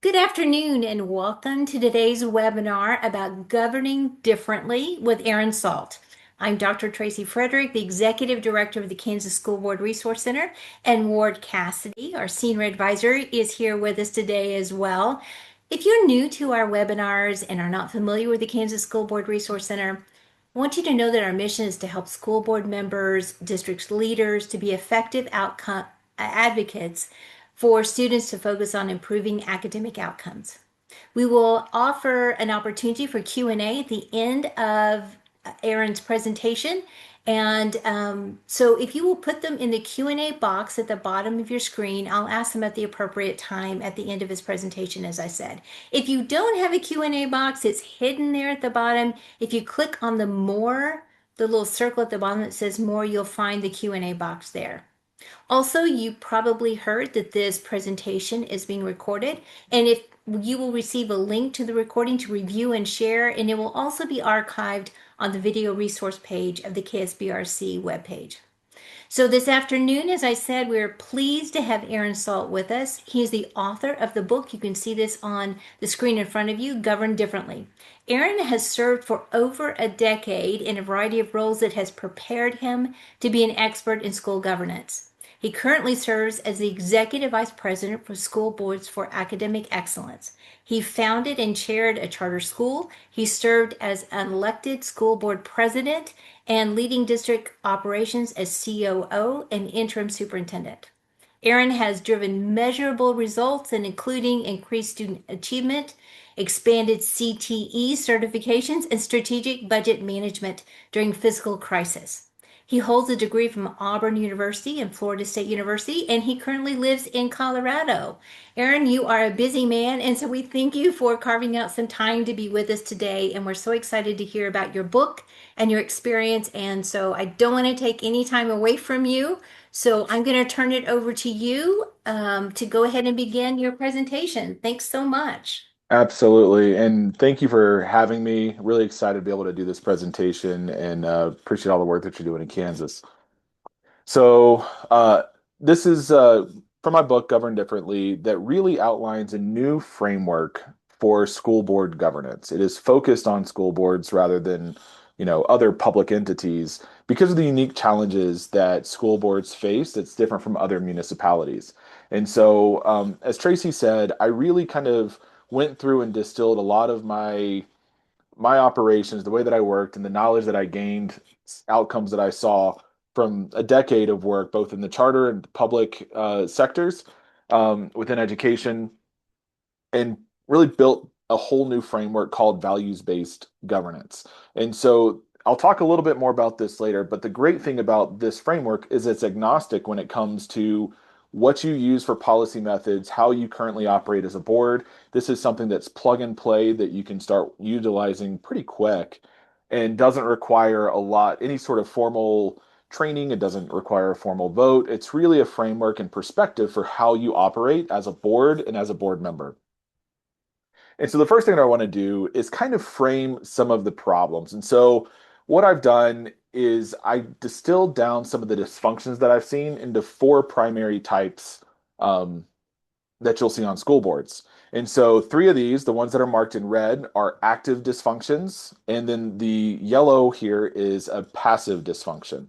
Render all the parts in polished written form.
Good afternoon and welcome to today's webinar about governing differently with Aaron Salt. I'm Dr. Tracy Frederick, the Executive Director of the Kansas School Board Resource Center, and Ward Cassidy, our Senior Advisor, is here with us today as well. If you're new to our webinars and are not familiar with the Kansas School Board Resource Center, I want you to know that our mission is to help school board members, district leaders to be effective outcome advocates for students to focus on improving academic outcomes. We will offer an opportunity for Q&A at the end of Aaron's presentation. And so if you will put them in the Q&A box at the bottom of your screen, I'll ask them at the appropriate time at the end of his presentation, as I said. If you don't have a Q&A box, it's hidden there at the bottom. If you click on the more, the little circle at the bottom that says more, you'll find the Q&A box there. Also, you probably heard that this presentation is being recorded, and if you will receive a link to the recording to review and share, and it will also be archived on the video resource page of the KSBRC webpage. So this afternoon, as I said, we're pleased to have Aaron Salt with us. He is the author of the book. You can see this on the screen in front of you, Govern Differently. Aaron has served for over a decade in a variety of roles that has prepared him to be an expert in school governance. He currently serves as the Executive Vice President for School Boards for Academic Excellence. He founded and chaired a charter school. He served as an elected school board president and leading district operations as COO and interim superintendent. Aaron has driven measurable results in including increased student achievement, expanded CTE certifications, and strategic budget management during fiscal crisis. He holds a degree from Auburn University and Florida State University, and he currently lives in Colorado. Aaron, you are a busy man, and so we thank you for carving out some time to be with us today. And we're so excited to hear about your book and your experience. And so I don't want to take any time away from you. So I'm going to turn it over to you to go ahead and begin your presentation. Thanks so much. Absolutely. And thank you for having me. Really excited to be able to do this presentation and appreciate all the work that you're doing in Kansas. So, this is from my book, Govern Differently, that really outlines a new framework for school board governance. It is focused on school boards rather than, other public entities because of the unique challenges that school boards face that's different from other municipalities. And so, as Tracy said, I really kind of went through and distilled a lot of my operations, the way that I worked, and the knowledge that I gained, outcomes that I saw from a decade of work, both in the charter and public sectors within education, and really built a whole new framework called values-based governance. And so I'll talk a little bit more about this later, but the great thing about this framework is it's agnostic when it comes to what you use for policy methods, how you currently operate as a board. This is something that's plug and play that you can start utilizing pretty quick and doesn't require any sort of formal training. It doesn't require a formal vote. It's really a framework and perspective for how you operate as a board and as a board member. And so the first thing that I want to do is kind of frame some of the problems. And so what I've done is I distilled down some of the dysfunctions that I've seen into four primary types that you'll see on school boards. And so three of these, the ones that are marked in red, are active dysfunctions. And then the yellow here is a passive dysfunction.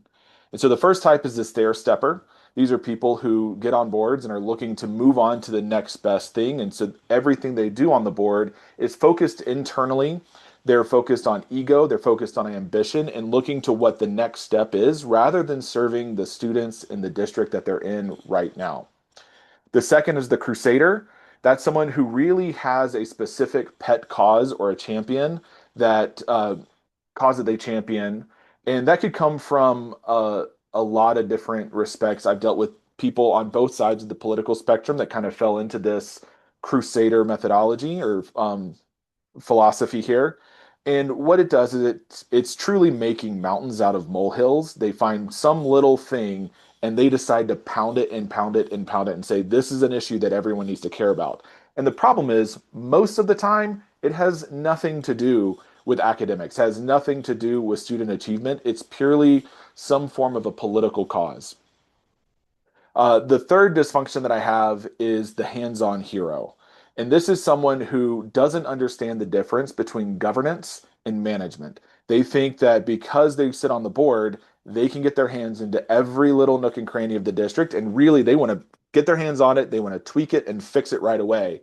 And so the first type is the stair stepper. These are people who get on boards and are looking to move on to the next best thing. And so everything they do on the board is focused internally. They're focused on ego, they're focused on ambition, and looking to what the next step is rather than serving the students in the district that they're in right now. The second is the crusader. That's someone who really has a specific pet cause or a champion that cause that they champion. And that could come from a lot of different respects. I've dealt with people on both sides of the political spectrum that kind of fell into this crusader methodology or philosophy here. And what it does is it's truly making mountains out of molehills. They find some little thing and they decide to pound it and pound it and pound it and say, this is an issue that everyone needs to care about. And the problem is, most of the time, it has nothing to do with academics, has nothing to do with student achievement. It's purely some form of a political cause. The third dysfunction that I have is the hands-on hero. And this is someone who doesn't understand the difference between governance and management. They think that because they sit on the board, they can get their hands into every little nook and cranny of the district. And really, they want to get their hands on it, they want to tweak it and fix it right away.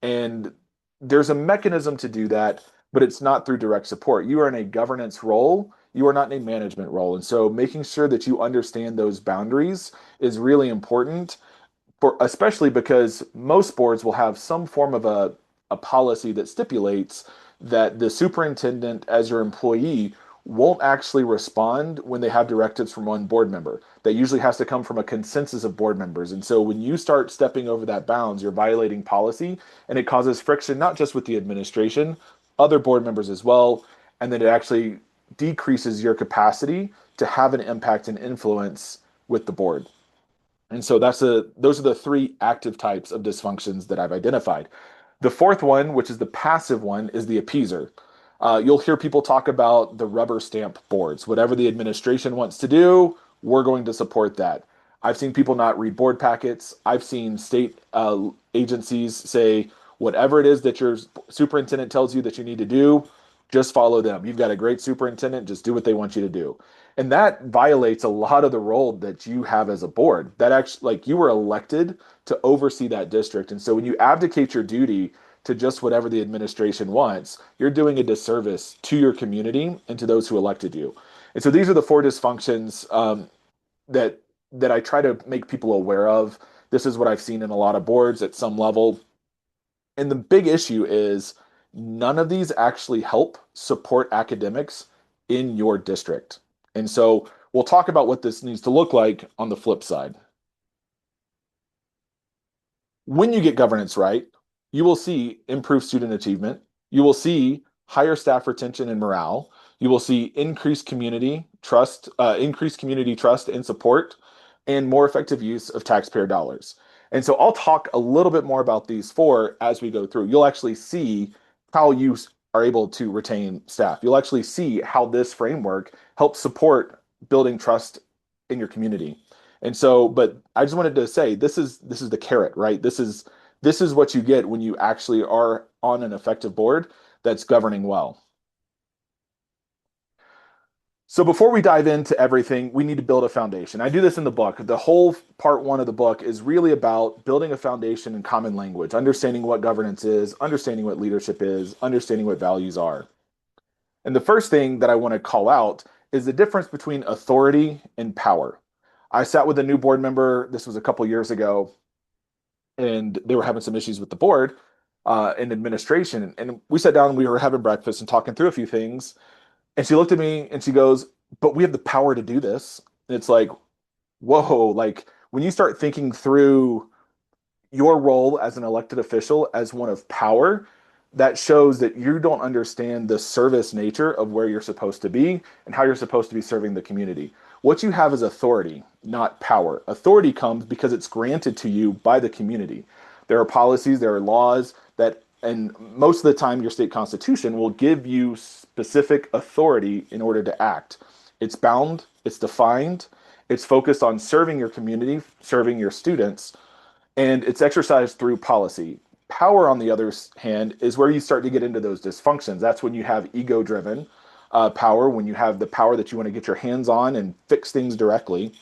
And there's a mechanism to do that, but it's not through direct support. You are in a governance role, you are not in a management role. And so making sure that you understand those boundaries is really important for especially because most boards will have some form of a policy that stipulates that the superintendent as your employee won't actually respond when they have directives from one board member. That usually has to come from a consensus of board members. And so when you start stepping over that bounds, you're violating policy and it causes friction not just with the administration, other board members as well. And then it actually decreases your capacity to have an impact and influence with the board. And so those are the three active types of dysfunctions that I've identified. The fourth one, which is the passive one, is the appeaser. You'll hear people talk about the rubber stamp boards. Whatever the administration wants to do, we're going to support that. I've seen people not read board packets. I've seen state agencies say, whatever it is that your superintendent tells you that you need to do, just follow them. You've got a great superintendent, just do what they want you to do. And that violates a lot of the role that you have as a board. That actually, like, you were elected to oversee that district. And so when you abdicate your duty to just whatever the administration wants, you're doing a disservice to your community and to those who elected you. And so these are the four dysfunctions that I try to make people aware of. This is what I've seen in a lot of boards at some level. And the big issue is none of these actually help support academics in your district. And so we'll talk about what this needs to look like on the flip side. When you get governance right, you will see improved student achievement. You will see higher staff retention and morale. You will see increased community trust and support, and more effective use of taxpayer dollars. And so I'll talk a little bit more about these four as we go through. You'll actually see how you are able to retain staff. You'll actually see how this framework helps support building trust in your community. And so, but I just wanted to say this is the carrot, right? This is what you get when you actually are on an effective board that's governing well. So before we dive into everything, we need to build a foundation. I do this in the book. The whole part one of the book is really about building a foundation in common language, understanding what governance is, understanding what leadership is, understanding what values are. And the first thing that I want to call out is the difference between authority and power. I sat with a new board member, this was a couple years ago, and they were having some issues with the board and administration. And we sat down and we were having breakfast and talking through a few things. And she looked at me and she goes, "But we have the power to do this." And it's like, whoa, like when you start thinking through your role as an elected official as one of power, that shows that you don't understand the service nature of where you're supposed to be and how you're supposed to be serving the community. What you have is authority, not power. Authority comes because it's granted to you by the community. There are policies, there are laws that, and most of the time, your state constitution will give you specific authority in order to act. It's bound, it's defined, it's focused on serving your community, serving your students, and it's exercised through policy. Power, on the other hand, is where you start to get into those dysfunctions. That's when you have ego driven power, when you have the power that you want to get your hands on and fix things directly.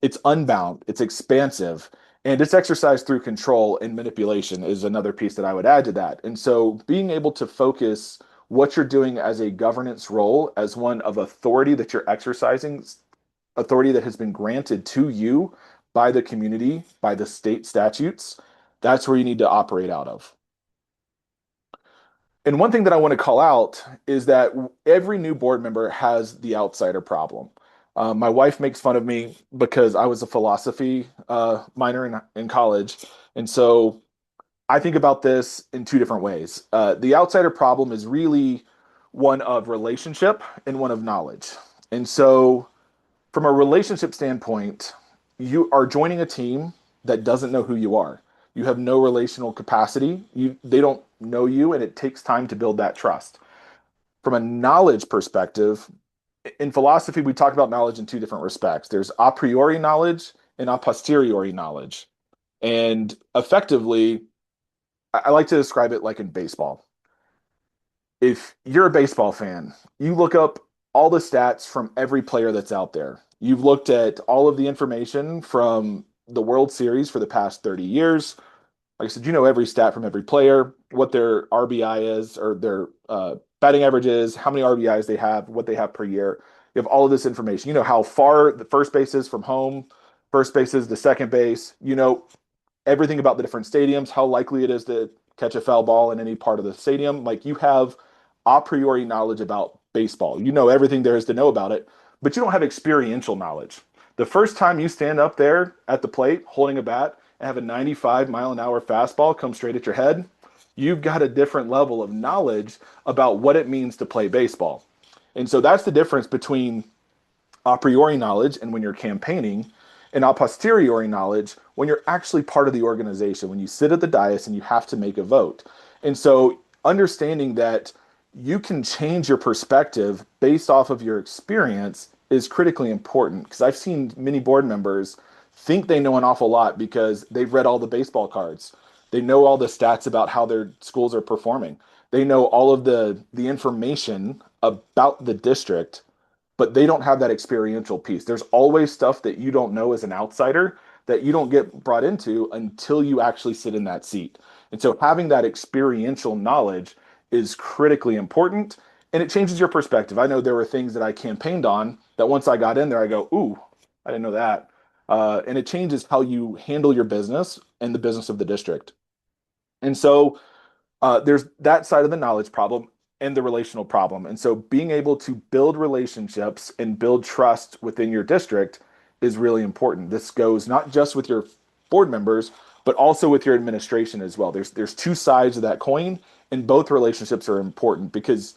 It's unbound, it's expansive, and it's exercised through control and manipulation is another piece that I would add to that. And so being able to focus what you're doing as a governance role, as one of authority that you're exercising, authority that has been granted to you by the community, by the state statutes, that's where you need to operate out of. And one thing that I want to call out is that every new board member has the outsider problem. My wife makes fun of me because I was a philosophy minor in college. And so I think about this in two different ways. The outsider problem is really one of relationship and one of knowledge. And so from a relationship standpoint, you are joining a team that doesn't know who you are. You have no relational capacity. They don't know you, and it takes time to build that trust. From a knowledge perspective, in philosophy, we talk about knowledge in two different respects. There's a priori knowledge and a posteriori knowledge. And effectively, I like to describe it like in baseball. If you're a baseball fan, you look up all the stats from every player that's out there. You've looked at all of the information from the World Series for the past 30 years. Like I said, you know every stat from every player, what their RBI is or their batting average is, how many RBIs they have, what they have per year. You have all of this information. You know how far the first base is from home, first base is to second base. You know everything about the different stadiums, how likely it is to catch a foul ball in any part of the stadium. Like you have a priori knowledge about baseball. You know everything there is to know about it, but you don't have experiential knowledge. The first time you stand up there at the plate holding a bat and have a 95-mile-an-hour fastball come straight at your head, you've got a different level of knowledge about what it means to play baseball. And so that's the difference between a priori knowledge and when you're campaigning, and a posteriori knowledge when you're actually part of the organization, when you sit at the dais and you have to make a vote. And so understanding that you can change your perspective based off of your experience is critically important because I've seen many board members think they know an awful lot because they've read all the baseball cards. They know all the stats about how their schools are performing. They know all of the information about the district, but they don't have that experiential piece. There's always stuff that you don't know as an outsider that you don't get brought into until you actually sit in that seat. And so having that experiential knowledge is critically important and it changes your perspective. I know there were things that I campaigned on that once I got in there, I go, ooh, I didn't know that. And it changes how you handle your business and the business of the district. And so there's that side of the knowledge problem and the relational problem. And so being able to build relationships and build trust within your district is really important. This goes not just with your board members, but also with your administration as well. There's two sides of that coin, and both relationships are important because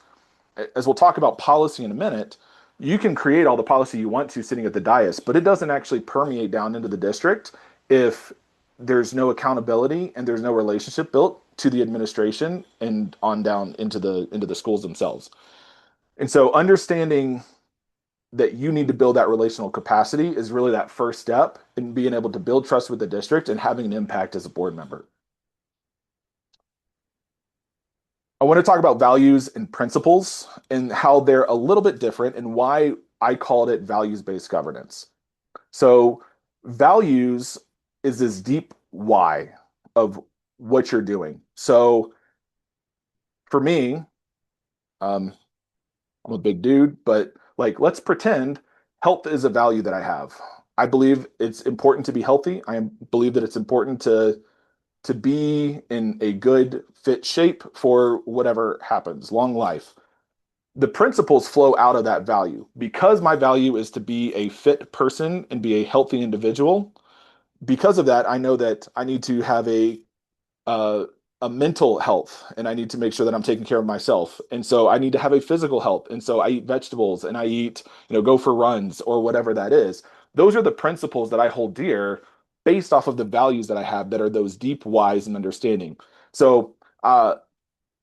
as we'll talk about policy in a minute, you can create all the policy you want to sitting at the dais, but it doesn't actually permeate down into the district if there's no accountability and there's no relationship built to the administration and on down into the schools themselves. And so understanding that you need to build that relational capacity is really that first step in being able to build trust with the district and having an impact as a board member. I want to talk about values and principles and how they're a little bit different and why I called it values-based governance. So, values is this deep why of what you're doing. So, for me, um, I'm a big dude, but like, let's pretend health is a value that I have. I believe it's important to be healthy. Believe that it's important to be in a good fit shape for whatever happens, long life. The principles flow out of that value. Because my value is to be a fit person and be a healthy individual, because of that, I know that I need to have uh, a mental health and I need to make sure that I'm taking care of myself. And so I need to have a physical health. And so I eat vegetables and I eat, go for runs or whatever that is. Those are the principles that I hold dear based off of the values that I have that are those deep whys and understanding. So,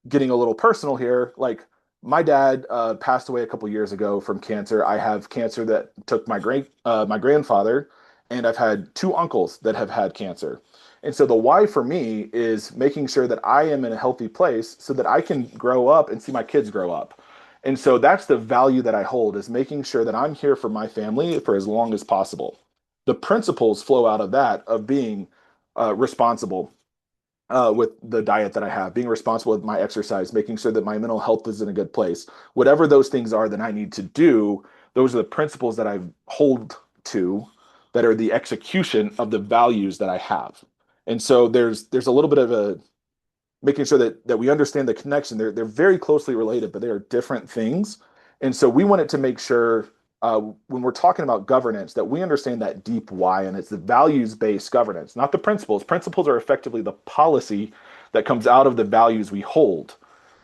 getting a little personal here, like my dad passed away a couple years ago from cancer. I have cancer that took my grandfather, and I've had two uncles that have had cancer. And so the why for me is making sure that I am in a healthy place so that I can grow up and see my kids grow up. And so that's the value that I hold is making sure that I'm here for my family for as long as possible. The principles flow out of that of being responsible with the diet that I have, being responsible with my exercise, making sure that my mental health is in a good place. Whatever those things are that I need to do, those are the principles that I hold to that are the execution of the values that I have. And so there's a little bit of a making sure that we understand the connection. They're very closely related, but they are different things. And so we wanted to make sure when we're talking about governance that we understand that deep why, and it's the values-based governance, not the principles. Principles are effectively the policy that comes out of the values we hold,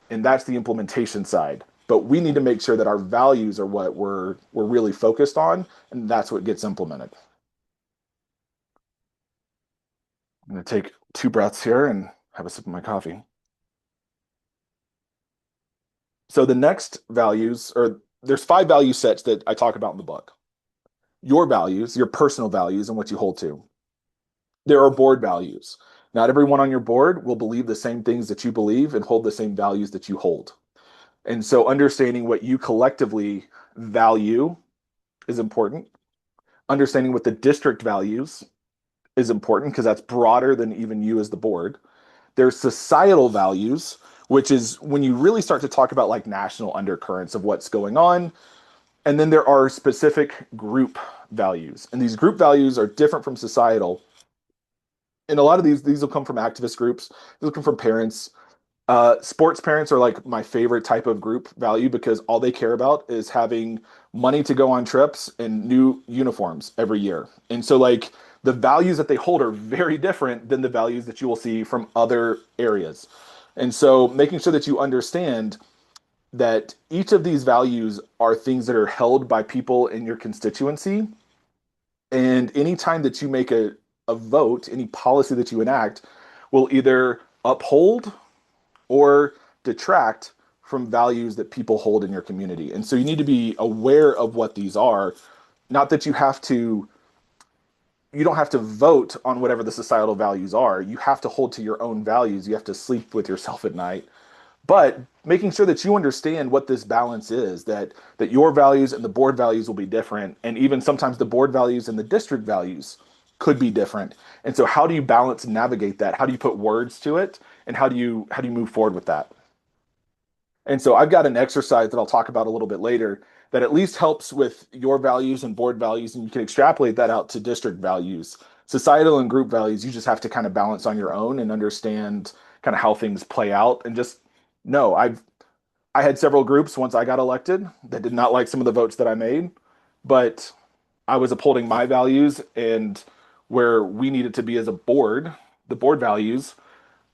and that's the implementation side. But we need to make sure that our values are what we're really focused on, and that's what gets implemented. I'm going to take two breaths here and have a sip of my coffee. So the next values, or there's five value sets that I talk about in the book. Your values, your personal values, and what you hold to. There are board values. Not everyone on your board will believe the same things that you believe and hold the same values that you hold. And so understanding what you collectively value is important. Understanding what the district values is important because that's broader than even you as the board. There's societal values, which is when you really start to talk about like national undercurrents of what's going on. And then there are specific group values. And these group values are different from societal. And a lot of these will come from activist groups, they'll come from parents. Sports parents are like my favorite type of group value because all they care about is having money to go on trips and new uniforms every year. And so, like, the values that they hold are very different than the values that you will see from other areas. And so, making sure that you understand that each of these values are things that are held by people in your constituency. And anytime that you make a vote, any policy that you enact will either uphold or detract from values that people hold in your community. And so you need to be aware of what these are. Not that you don't have to vote on whatever the societal values are. You have to hold to your own values. You have to sleep with yourself at night. But making sure that you understand what this balance is, that your values and the board values will be different. And even sometimes the board values and the district values could be different. And so how do you balance and navigate that? How do you put words to it? And how do you move forward with that? And so I've got an exercise that I'll talk about a little bit later that at least helps with your values and board values, and you can extrapolate that out to district values. Societal and group values, you just have to kind of balance on your own and understand kind of how things play out and just know I had several groups once I got elected that did not like some of the votes that I made, but I was upholding my values and where we needed to be as a board, the board values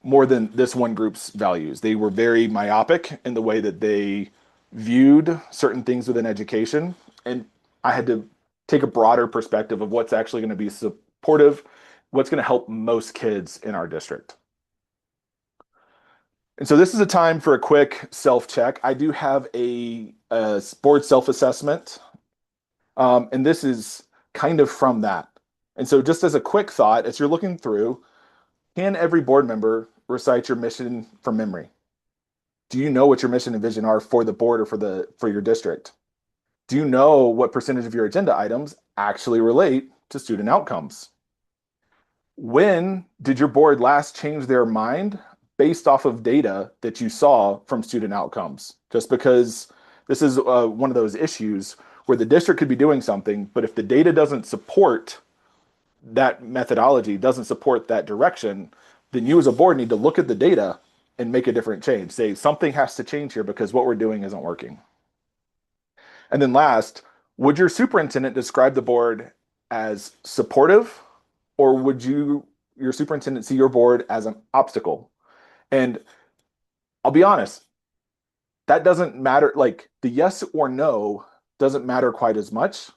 more than this one group's values. They were very myopic in the way that they viewed certain things within education. And I had to take a broader perspective of what's actually going to be supportive, what's going to help most kids in our district. And so this is a time for a quick self check. I do have a board self assessment, and this is kind of from that. And so, just as a quick thought, as you're looking through, can every board member recite your mission from memory? Do you know what your mission and vision are for the board or for your district? Do you know what percentage of your agenda items actually relate to student outcomes? When did your board last change their mind based off of data that you saw from student outcomes? Just because this is one of those issues where the district could be doing something, but if the data doesn't support that methodology, doesn't support that direction, then you as a board need to look at the data and make a different change. Say something has to change here because what we're doing isn't working. And then last, would your superintendent describe the board as supportive, or would your superintendent see your board as an obstacle? And I'll be honest, that doesn't matter. Like the yes or no doesn't matter quite as much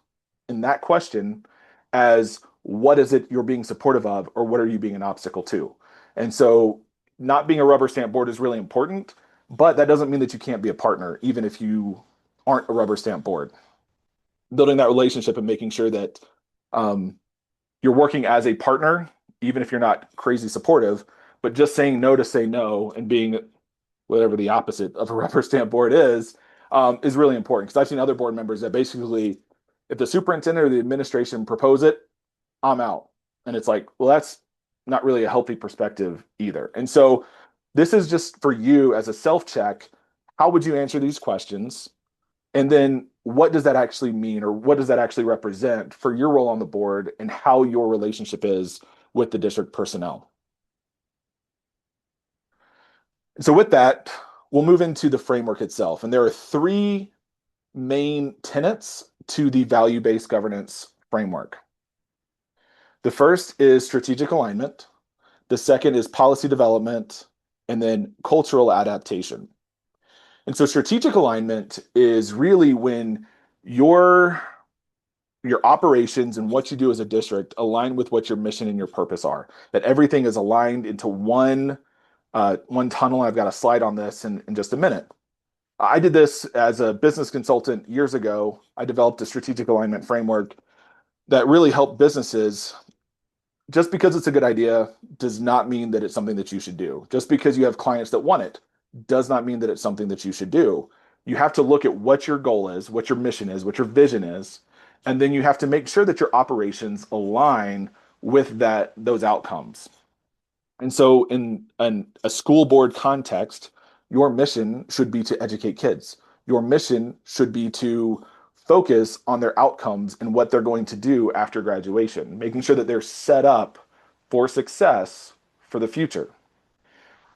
in that question as what is it you're being supportive of or what are you being an obstacle to. And so not being a rubber stamp board is really important, but that doesn't mean that you can't be a partner even if you aren't a rubber stamp board. Building that relationship and making sure that um, you're working as a partner even if you're not crazy supportive, but just saying no to say no and being whatever the opposite of a rubber stamp board is really important. Because I've seen other board members that basically, if the superintendent or the administration propose it, I'm out. And it's like, well, that's not really a healthy perspective either. And so this is just for you as a self check. How would you answer these questions? And then what does that actually mean, or what does that actually represent for your role on the board and how your relationship is with the district personnel? So with that, we'll move into the framework itself. And there are three main tenets to the value-based governance framework. The first is strategic alignment. The second is policy development, and then cultural adaptation. And so strategic alignment is really when your your operations and what you do as a district align with what your mission and your purpose are. That everything is aligned into one tunnel. I've got a slide on this in just a minute. I did this as a business consultant years ago. I developed a strategic alignment framework that really helped businesses just because it's a good idea does not mean that it's something that you should do. Just because you have clients that want it does not mean that it's something that you should do. You have to look at what your goal is, what your mission is, what your vision is, and then you have to make sure that your operations align with those outcomes. And so, in a school board context, your mission should be to educate kids. Your mission should be to focus on their outcomes and what they're going to do after graduation, making sure that they're set up for success for the future.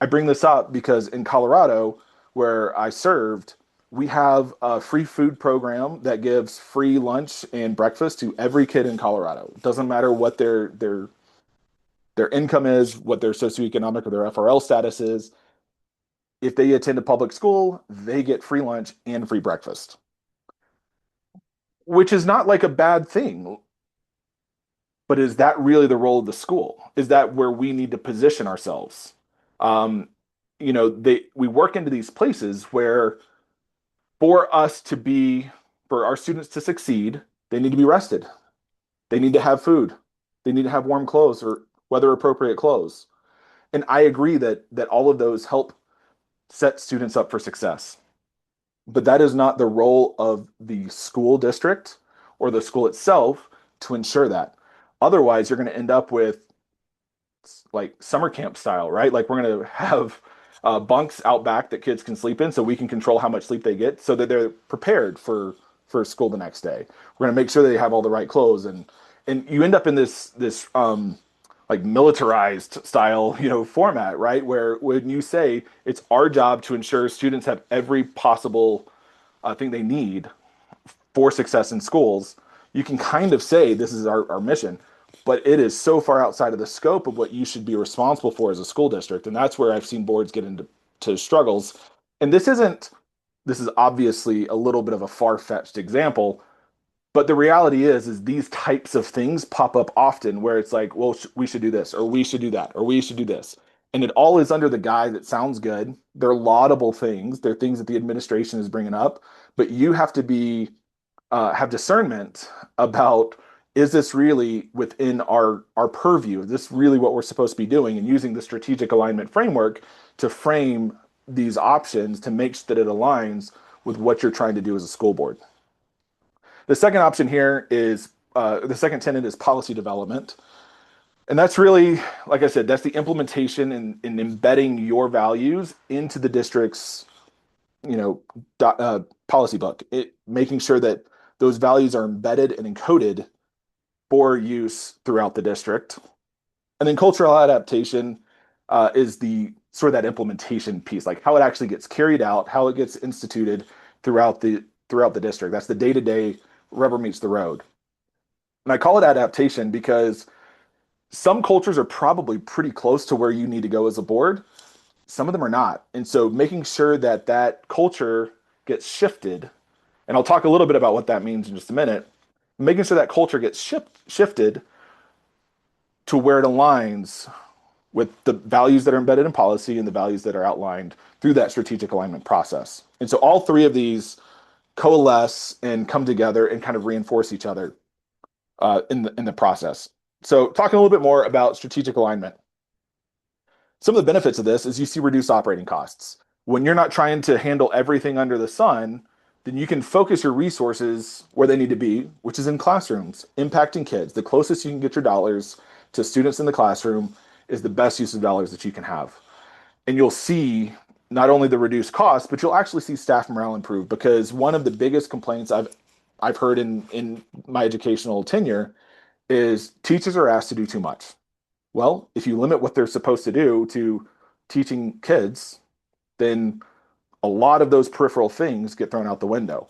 I bring this up because in Colorado, where I served, we have a free food program that gives free lunch and breakfast to every kid in Colorado. It doesn't matter what their income is, what their socioeconomic or their FRL status is. If they attend a public school, they get free lunch and free breakfast, which is not like a bad thing. But is that really the role of the school? Is that where we need to position ourselves? Um, we work into these places where for us to be, for our students to succeed, they need to be rested. They need to have food. They need to have warm clothes or weather appropriate clothes. And I agree that all of those help set students up for success. But that is not the role of the school district or the school itself to ensure that. Otherwise, you're going to end up with like summer camp style, right? Like we're going to have bunks out back that kids can sleep in so we can control how much sleep they get so that they're prepared for school the next day. We're going to make sure they have all the right clothes and you end up in this like militarized style, format, right? Where when you say it's our job to ensure students have every possible thing they need for success in schools, you can kind of say this is our mission, but it is so far outside of the scope of what you should be responsible for as a school district. And that's where I've seen boards get into struggles. And this is obviously a little bit of a far-fetched example, but the reality is these types of things pop up often where it's like, well, we should do this, or we should do that, or we should do this. And it all is under the guise that sounds good. They're laudable things. They're things that the administration is bringing up, but you have to be have discernment about is this really within our purview? Is this really what we're supposed to be doing? And using the strategic alignment framework to frame these options to make sure that it aligns with what you're trying to do as a school board. The second option here is the second tenet is policy development. And that's really, like I said, that's the implementation and embedding your values into the district's, you know, policy book. Making sure that those values are embedded and encoded for use throughout the district. And then cultural adaptation is the sort of that implementation piece, like how it actually gets carried out, how it gets instituted throughout the district. That's the day-to-day rubber meets the road. And I call it adaptation because some cultures are probably pretty close to where you need to go as a board. Some of them are not. And so making sure that that culture gets shifted, and I'll talk a little bit about what that means in just a minute, making sure that culture gets shifted to where it aligns with the values that are embedded in policy and the values that are outlined through that strategic alignment process. And so all three of these coalesce and come together and kind of reinforce each other in the process. So talking a little bit more about strategic alignment. Some of the benefits of this is you see reduced operating costs. When you're not trying to handle everything under the sun, then you can focus your resources where they need to be, which is in classrooms, impacting kids. The closest you can get your dollars to students in the classroom is the best use of dollars that you can have. And you'll see not only the reduced costs, but you'll actually see staff morale improve because one of the biggest complaints I've heard in my educational tenure is teachers are asked to do too much. Well, if you limit what they're supposed to do to teaching kids, then a lot of those peripheral things get thrown out the window.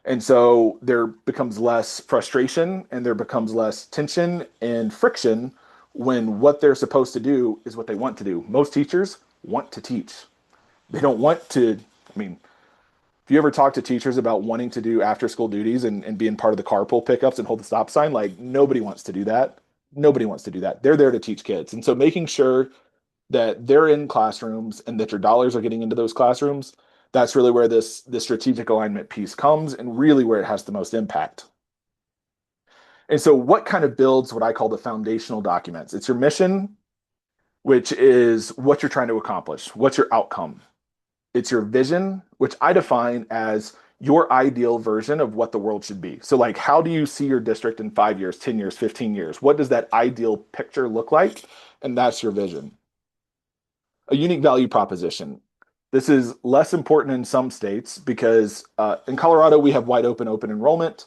And so there becomes less frustration and there becomes less tension and friction when what they're supposed to do is what they want to do. Most teachers want to teach. They don't want to, I mean, if you ever talk to teachers about wanting to do after school duties and being part of the carpool pickups and hold the stop sign, like nobody wants to do that. Nobody wants to do that. They're there to teach kids. And so making sure that they're in classrooms and that your dollars are getting into those classrooms, that's really where this strategic alignment piece comes and really where it has the most impact. And so what kind of builds what I call the foundational documents? It's your mission, which is what you're trying to accomplish. What's your outcome? It's your vision, which I define as your ideal version of what the world should be. So, like, how do you see your district in 5 years, 10 years, 15 years? What does that ideal picture look like? And that's your vision. A unique value proposition. This is less important in some states because in Colorado, we have wide open enrollment.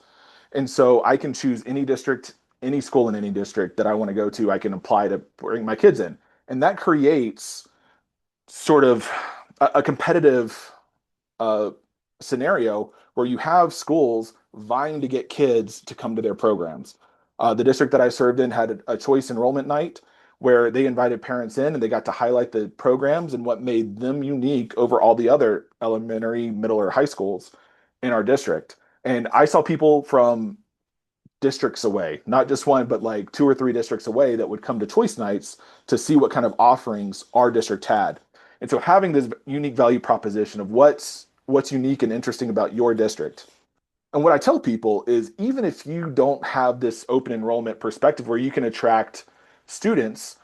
And so I can choose any district, any school in any district that I want to go to, I can apply to bring my kids in. And that creates sort of a competitive uh, scenario where you have schools vying to get kids to come to their programs. The district that I served in had a choice enrollment night where they invited parents in and they got to highlight the programs and what made them unique over all the other elementary, middle, or high schools in our district. And I saw people from districts away, not just one, but like two or three districts away that would come to choice nights to see what kind of offerings our district had. And so having this unique value proposition of what's unique and interesting about your district. And what I tell people is even if you don't have this open enrollment perspective where you can attract students,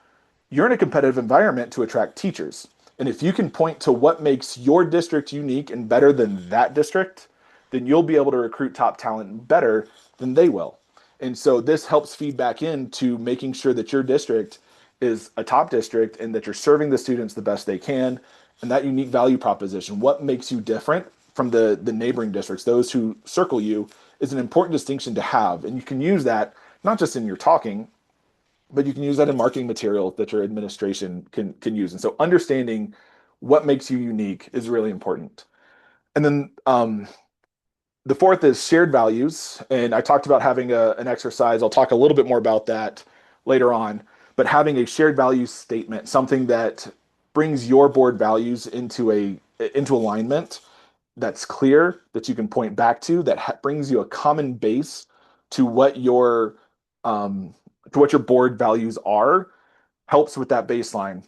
you're in a competitive environment to attract teachers. And if you can point to what makes your district unique and better than that district, then you'll be able to recruit top talent better than they will. And so this helps feed back into making sure that your district is a top district and that you're serving the students the best they can. And that unique value proposition, what makes you different from the neighboring districts, those who circle you, is an important distinction to have. And you can use that not just in your talking, but you can use that in marketing material that your administration can use. And so understanding what makes you unique is really important. And then the fourth is shared values. And I talked about having an exercise. I'll talk a little bit more about that later on. But having a shared values statement, something that brings your board values into alignment, that's clear, that you can point back to, that brings you a common base to um, what your board values are, helps with that baseline.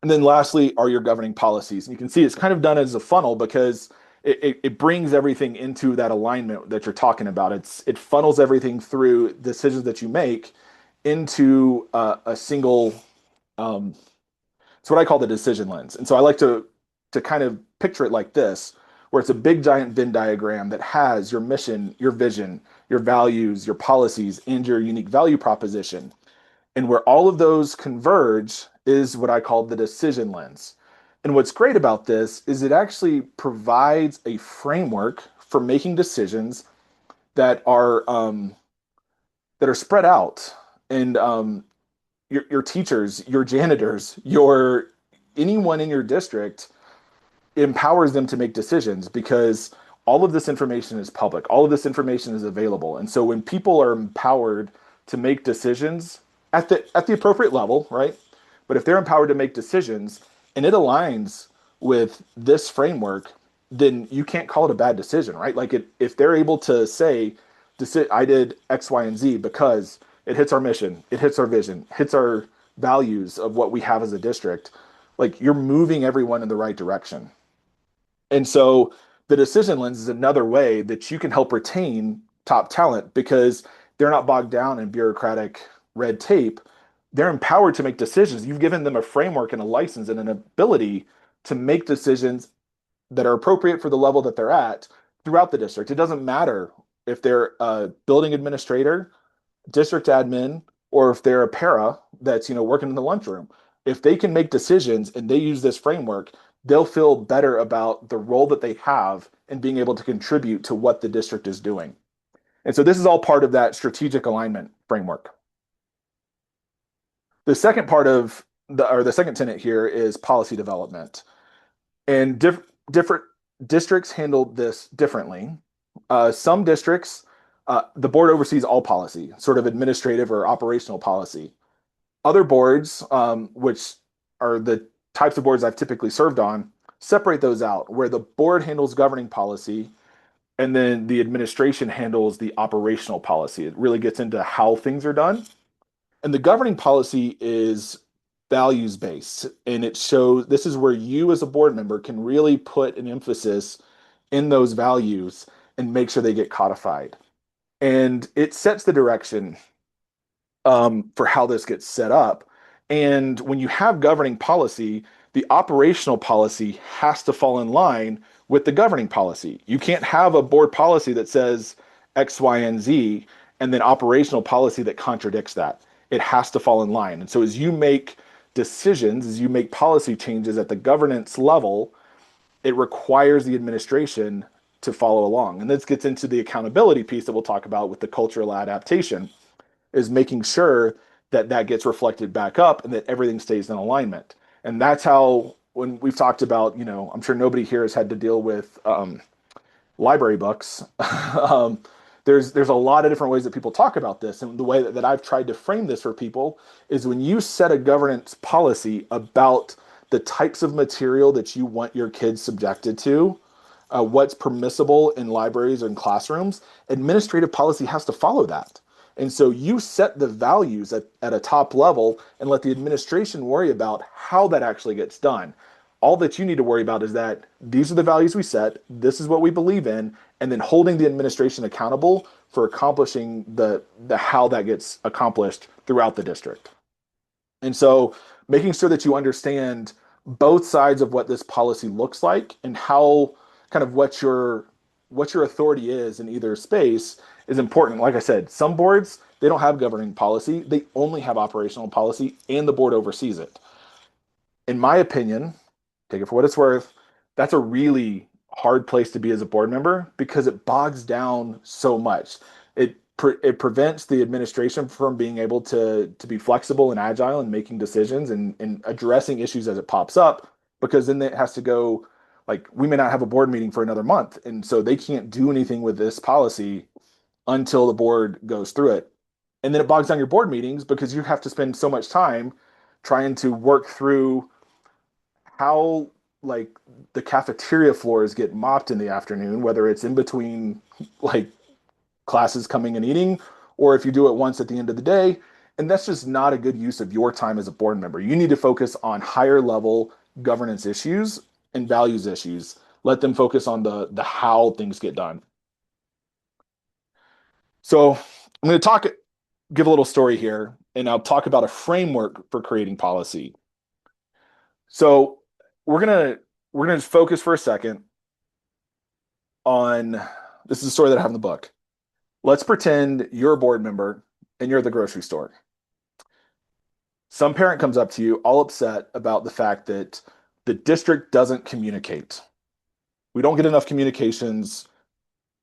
And then lastly are your governing policies. And you can see it's kind of done as a funnel because it brings everything into that alignment that you're talking about. It funnels everything through decisions that you make into a single it's what I call the decision lens. And so I like to kind of picture it like this, where it's a big giant Venn diagram that has your mission, your vision, your values, your policies, and your unique value proposition. And where all of those converge is what I call the decision lens. And what's great about this is it actually provides a framework for making decisions that are spread out. And your teachers, your janitors, your anyone in your district empowers them to make decisions because all of this information is public. All of this information is available. And so when people are empowered to make decisions at the appropriate level, right? But if they're empowered to make decisions and it aligns with this framework, then you can't call it a bad decision, right? Like if they're able to say, I did X, Y, and Z because it hits our mission, it hits our vision, hits our values of what we have as a district, like you're moving everyone in the right direction. And so the decision lens is another way that you can help retain top talent because they're not bogged down in bureaucratic red tape. They're empowered to make decisions. You've given them a framework and a license and an ability to make decisions that are appropriate for the level that they're at throughout the district. It doesn't matter if they're a building administrator, district admin, or if they're a para that's working in the lunchroom. If they can make decisions and they use this framework, they'll feel better about the role that they have and being able to contribute to what the district is doing. And so this is all part of that strategic alignment framework. The second part of the second tenet here is policy development. And different districts handle this differently. Some districts, the board oversees all policy, sort of administrative or operational policy. Other boards, which are the types of boards I've typically served on, separate those out, where the board handles governing policy and then the administration handles the operational policy. It really gets into how things are done. And the governing policy is values based, and it shows this is where you as a board member can really put an emphasis in those values and make sure they get codified. and it sets the direction for how this gets set up. And when you have governing policy, the operational policy has to fall in line with the governing policy. You can't have a board policy that says X, Y, and Z, and then operational policy that contradicts that. It has to fall in line. And so as you make decisions, as you make policy changes at the governance level, it requires the administration to follow along. And this gets into the accountability piece that we'll talk about with the cultural adaptation, is making sure that that gets reflected back up and that everything stays in alignment. And that's how, when we've talked about, I'm sure nobody here has had to deal with library books. um, there's a lot of different ways that people talk about this, and the way that I've tried to frame this for people is when you set a governance policy about the types of material that you want your kids subjected to, what's permissible in libraries and classrooms, administrative policy has to follow that. And so you set the values at a top level and let the administration worry about how that actually gets done. All that you need to worry about is that these are the values we set, this is what we believe in, and then holding the administration accountable for accomplishing the how that gets accomplished throughout the district. And so making sure that you understand both sides of what this policy looks like and how kind of what your authority is in either space is important. Like I said, some boards, they don't have governing policy. They only have operational policy and the board oversees it. In my opinion, take it for what it's worth, that's a really hard place to be as a board member because it bogs down so much. It prevents the administration from being able to be flexible and agile and making decisions and addressing issues as it pops up, because then it has to go, like, we may not have a board meeting for another month, and so they can't do anything with this policy until the board goes through it. And then it bogs down your board meetings because you have to spend so much time trying to work through how, like, the cafeteria floors get mopped in the afternoon, whether it's in between, like, classes coming and eating, or if you do it once at the end of the day. And that's just not a good use of your time as a board member. You need to focus on higher level governance issues and values issues. Let them focus on the how things get done. So I'm going to give a little story here, and I'll talk about a framework for creating policy. So we're gonna just focus for a second on, this is a story that I have in the book. Let's pretend you're a board member and you're at the grocery store. Some parent comes up to you all upset about the fact that the district doesn't communicate. We don't get enough communications.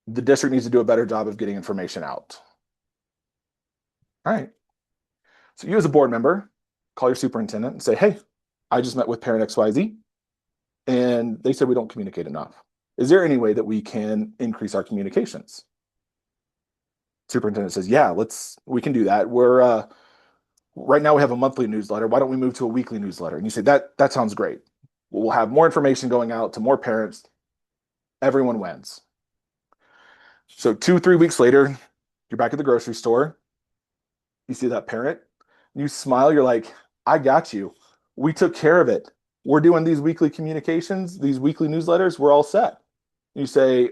The district needs to do a better job of getting information out. All right. So you as a board member, call your superintendent and say, hey, I just met with parent XYZ, and they said we don't communicate enough. Is there any way that we can increase our communications? Superintendent says, yeah, we can do that. We're right now we have a monthly newsletter. Why don't we move to a weekly newsletter? And you say, that sounds great. We'll have more information going out to more parents. Everyone wins. So 2-3 weeks later, you're back at the grocery store. You see that parent, you smile, you're like, I got you. We took care of it. We're doing these weekly communications, these weekly newsletters, we're all set. You say,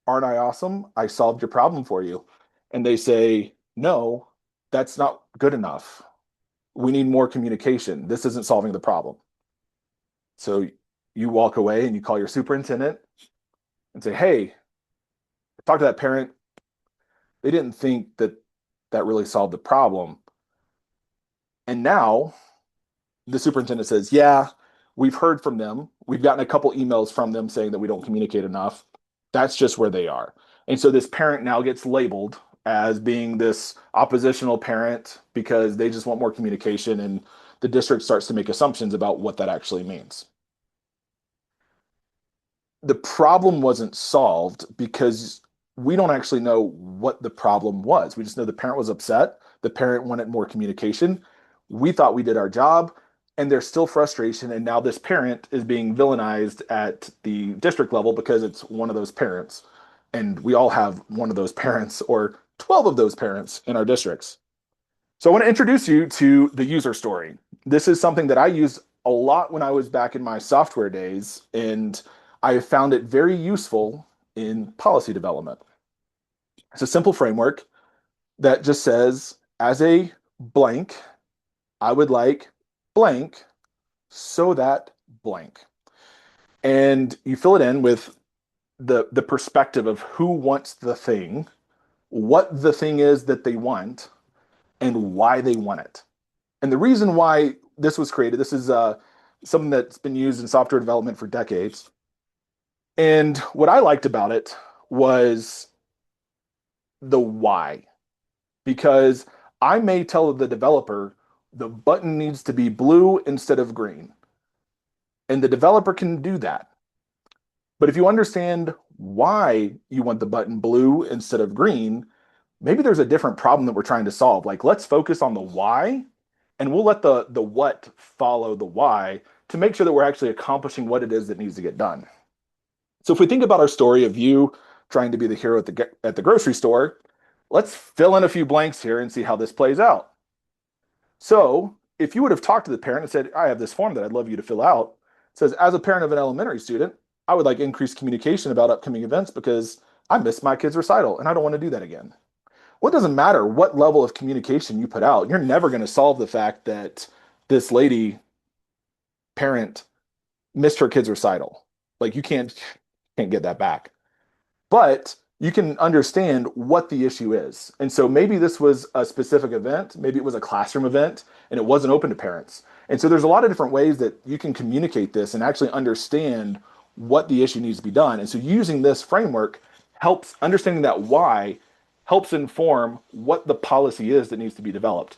aren't I awesome? I solved your problem for you. And they say, no, that's not good enough. We need more communication. This isn't solving the problem. So you walk away and you call your superintendent and say, hey, talk to that parent. They didn't think that that really solved the problem. And now the superintendent says, yeah, we've heard from them. We've gotten a couple emails from them saying that we don't communicate enough. That's just where they are. And so this parent now gets labeled as being this oppositional parent because they just want more communication, and the district starts to make assumptions about what that actually means. The problem wasn't solved because we don't actually know what the problem was. We just know the parent was upset. The parent wanted more communication. We thought we did our job, and there's still frustration. And now this parent is being villainized at the district level because it's one of those parents. And we all have one of those parents or 12 of those parents in our districts. So I want to introduce you to the user story. This is something that I used a lot when I was back in my software days, and I found it very useful in policy development. It's a simple framework that just says, as a blank, I would like blank so that blank. And you fill it in with the perspective of who wants the thing, what the thing is that they want, and why they want it. And the reason why this was created, this is something that's been used in software development for decades. And what I liked about it was the why, because I may tell the developer the button needs to be blue instead of green, and the developer can do that. But if you understand why you want the button blue instead of green, maybe there's a different problem that we're trying to solve. Like, let's focus on the why, and we'll let the what follow the why to make sure that we're actually accomplishing what it is that needs to get done. So if we think about our story of you trying to be the hero at the grocery store, let's fill in a few blanks here and see how this plays out. So if you would have talked to the parent and said, I have this form that I'd love you to fill out, it says, as a parent of an elementary student, I would like increased communication about upcoming events because I missed my kid's recital and I don't want to do that again. Well, it doesn't matter what level of communication you put out. You're never going to solve the fact that this lady parent missed her kid's recital. Like, you can't get that back. But you can understand what the issue is. And so maybe this was a specific event, maybe it was a classroom event, and it wasn't open to parents. And so there's a lot of different ways that you can communicate this and actually understand what the issue needs to be done. And so using this framework helps understanding that why helps inform what the policy is that needs to be developed.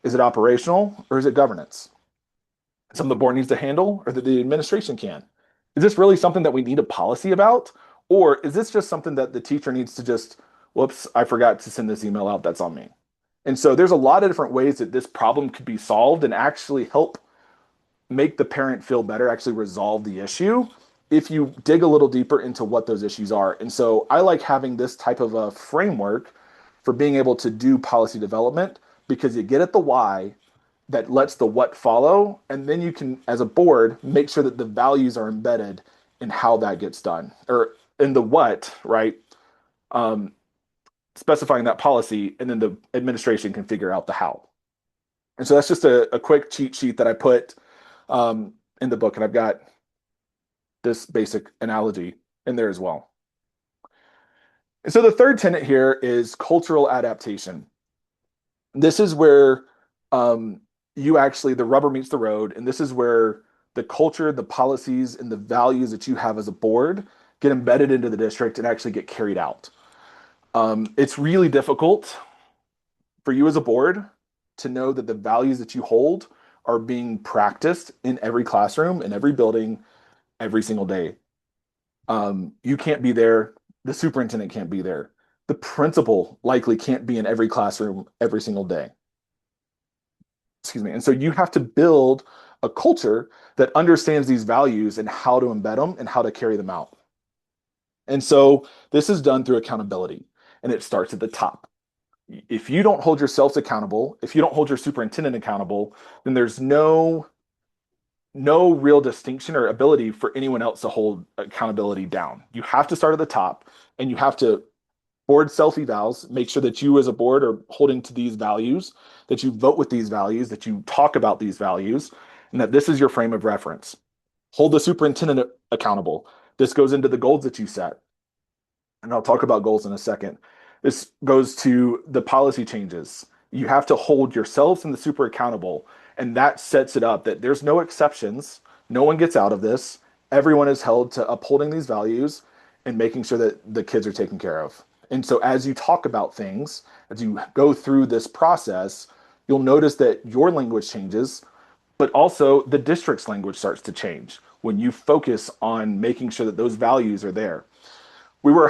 Is it operational or is it governance? Something the board needs to handle or that the administration can? Is this really something that we need a policy about? Or is this just something that the teacher needs to just, whoops, I forgot to send this email out, that's on me. And so there's a lot of different ways that this problem could be solved and actually help make the parent feel better, actually resolve the issue if you dig a little deeper into what those issues are. And so I like having this type of a framework for being able to do policy development because you get at the why that lets the what follow, and then you can, as a board, make sure that the values are embedded in how that gets done, or in the what, right? Um, Specifying that policy, and then the administration can figure out the how. And so that's just a quick cheat sheet that I put in the book, and I've got this basic analogy in there as well. And so the third tenet here is cultural adaptation. This is where you actually, the rubber meets the road, and this is where the culture, the policies, and the values that you have as a board get embedded into the district and actually get carried out. It's really difficult for you as a board to know that the values that you hold are being practiced in every classroom, in every building, every single day. You can't be there. The superintendent can't be there. The principal likely can't be in every classroom every single day. Excuse me. And so you have to build a culture that understands these values and how to embed them and how to carry them out. And so this is done through accountability, and it starts at the top. If you don't hold yourselves accountable, if you don't hold your superintendent accountable, then there's no real distinction or ability for anyone else to hold accountability down. You have to start at the top, and you have to board self-evals, make sure that you as a board are holding to these values, that you vote with these values, that you talk about these values, and that this is your frame of reference. Hold the superintendent accountable. This goes into the goals that you set. And I'll talk about goals in a second. This goes to the policy changes. You have to hold yourselves and the super accountable. And that sets it up that there's no exceptions. No one gets out of this. Everyone is held to upholding these values and making sure that the kids are taken care of. And so as you talk about things, as you go through this process, you'll notice that your language changes, but also the district's language starts to change when you focus on making sure that those values are there. We were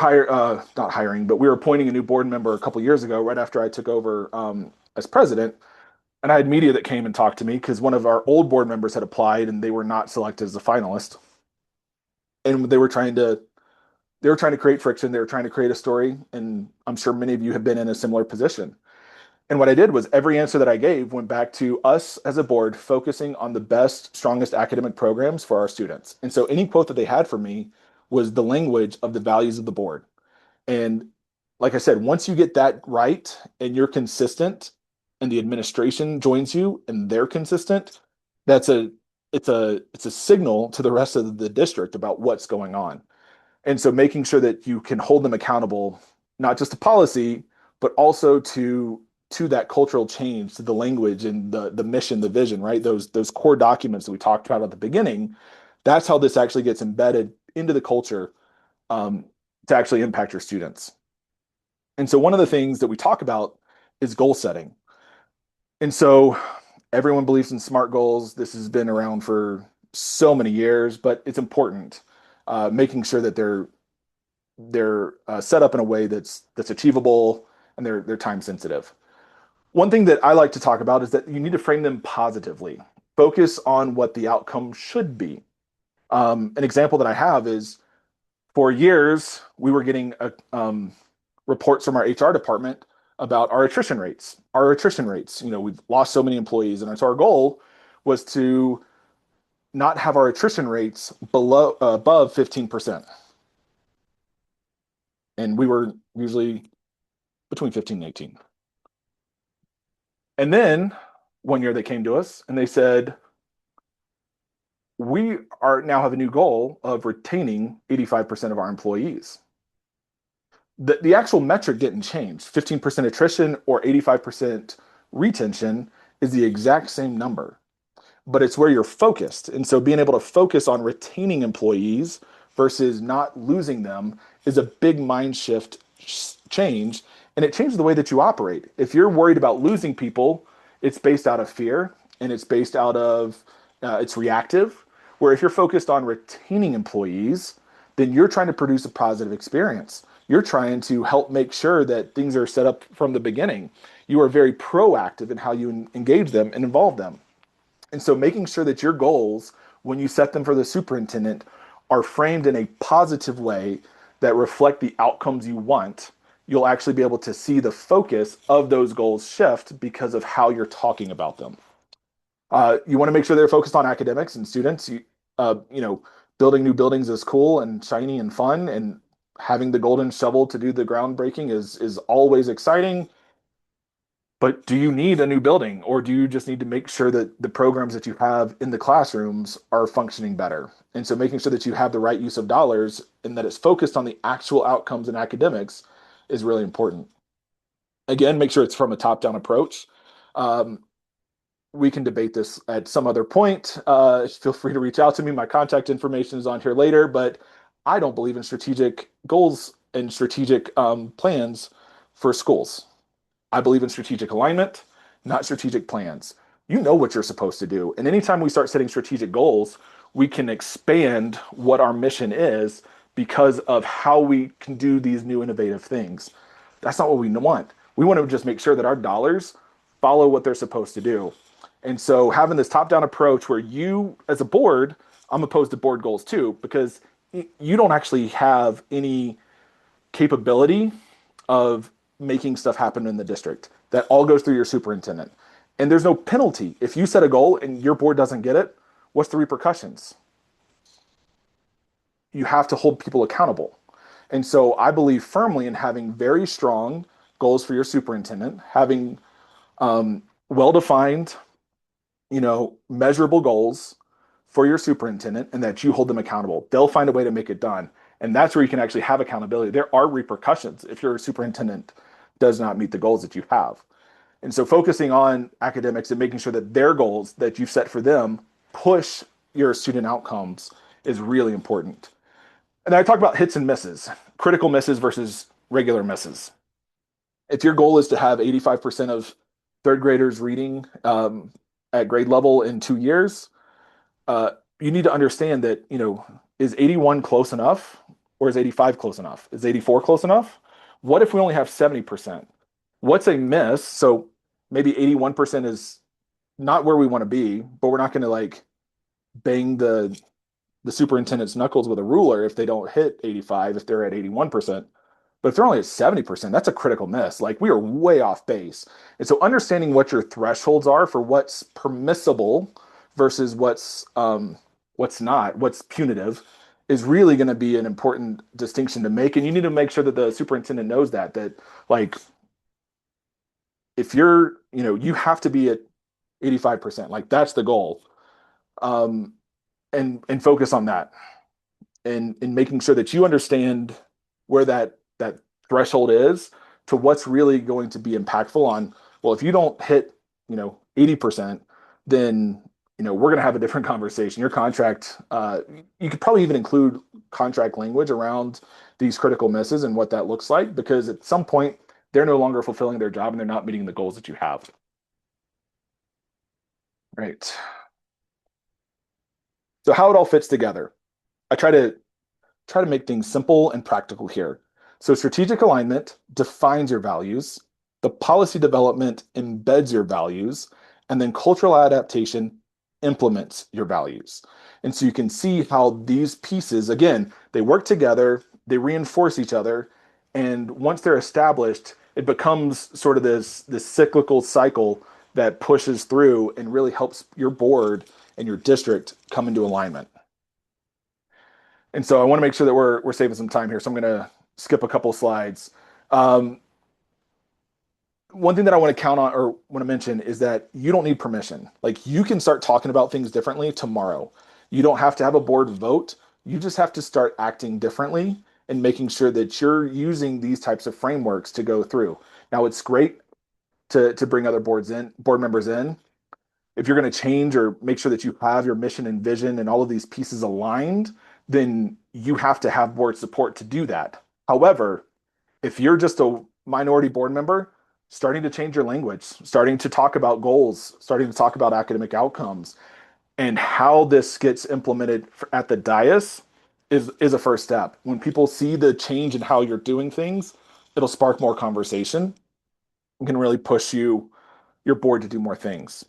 not hiring, but we were appointing a new board member a couple years ago, right after I took over as president. And I had media that came and talked to me because one of our old board members had applied and they were not selected as a finalist. And they were trying to create friction. They were trying to create a story. And I'm sure many of you have been in a similar position. And what I did was every answer that I gave went back to us as a board focusing on the best, strongest academic programs for our students. And so any quote that they had for me was the language of the values of the board. And like I said, once you get that right and you're consistent and the administration joins you and they're consistent, that's a it's a signal to the rest of the district about what's going on. And so making sure that you can hold them accountable, not just to policy, but also to that cultural change, to the language and the mission, the vision, right? Those core documents that we talked about at the beginning. That's how this actually gets embedded into the culture um, to actually impact your students. And so one of the things that we talk about is goal setting. And so everyone believes in SMART goals. This has been around for so many years, but it's important making sure that they're set up in a way that's achievable and they're time sensitive. One thing that I like to talk about is that you need to frame them positively. Focus on what the outcome should be. An example that I have is for years we were getting reports from our HR department about our attrition rates. Our attrition rates, we've lost so many employees, and so our goal was to not have our attrition rates below above 15%. And we were usually between 15 and 18. And then one year they came to us and they said, we are now have a new goal of retaining 85% of our employees. The actual metric didn't change. 15% attrition or 85% retention is the exact same number, but it's where you're focused. And so being able to focus on retaining employees versus not losing them is a big mind shift change. And it changes the way that you operate. If you're worried about losing people, it's based out of fear and it's based out of it's reactive. Where if you're focused on retaining employees, then you're trying to produce a positive experience. You're trying to help make sure that things are set up from the beginning. You are very proactive in how you engage them and involve them. And so making sure that your goals, when you set them for the superintendent, are framed in a positive way that reflect the outcomes you want, you'll actually be able to see the focus of those goals shift because of how you're talking about them. You want to make sure they're focused on academics and students. Building new buildings is cool and shiny and fun, and having the golden shovel to do the groundbreaking is always exciting. But do you need a new building, or do you just need to make sure that the programs that you have in the classrooms are functioning better? And so making sure that you have the right use of dollars and that it's focused on the actual outcomes in academics is really important. Again, make sure it's from a top-down approach. Um, we can debate this at some other point. Feel free to reach out to me. My contact information is on here later, but I don't believe in strategic goals and strategic plans for schools. I believe in strategic alignment, not strategic plans. You know what you're supposed to do. And anytime we start setting strategic goals, we can expand what our mission is because of how we can do these new innovative things. That's not what we want. We want to just make sure that our dollars follow what they're supposed to do. And so having this top-down approach where you, as a board, I'm opposed to board goals too, because you don't actually have any capability of making stuff happen in the district. That all goes through your superintendent. And there's no penalty. If you set a goal and your board doesn't get it, what's the repercussions? You have to hold people accountable. And so I believe firmly in having very strong goals for your superintendent, having well-defined, measurable goals for your superintendent and that you hold them accountable. They'll find a way to make it done. And that's where you can actually have accountability. There are repercussions if your superintendent does not meet the goals that you have. And so focusing on academics and making sure that their goals that you've set for them push your student outcomes is really important. And I talk about hits and misses, critical misses versus regular misses. If your goal is to have 85% of third graders reading at grade level in 2 years, you need to understand that, is 81 close enough or is 85 close enough? Is 84 close enough? What if we only have 70%? What's a miss? So maybe 81% is not where we want to be, but we're not going to like bang the superintendent's knuckles with a ruler if they don't hit 85, if they're at 81%. But if they're only at 70%, that's a critical miss. Like we are way off base. And so understanding what your thresholds are for what's permissible versus what's not, what's punitive is really going to be an important distinction to make. And you need to make sure that the superintendent knows that like if you're, you have to be at 85%, like that's the goal. Um, and focus on that and making sure that you understand where that threshold is to what's really going to be impactful on, well, if you don't hit, 80%, then we're going to have a different conversation. Your contract, you could probably even include contract language around these critical misses and what that looks like, because at some point they're no longer fulfilling their job and they're not meeting the goals that you have. Right. So how it all fits together. I try to make things simple and practical here. So strategic alignment defines your values, the policy development embeds your values, and then cultural adaptation implements your values. And so you can see how these pieces, again, they work together, they reinforce each other, and once they're established, it becomes sort of this cyclical cycle that pushes through and really helps your board and your district come into alignment. And so I want to make sure that we're saving some time here. So I'm going to skip a couple slides. Um, One thing that I want to count on or want to mention is that you don't need permission. Like you can start talking about things differently tomorrow. You don't have to have a board vote. You just have to start acting differently and making sure that you're using these types of frameworks to go through. Now it's great to bring other board members in. If you're going to change or make sure that you have your mission and vision and all of these pieces aligned, then you have to have board support to do that. However, if you're just a minority board member, starting to change your language, starting to talk about goals, starting to talk about academic outcomes, and how this gets implemented at the dais is a first step. When people see the change in how you're doing things, it'll spark more conversation and can really push your board to do more things.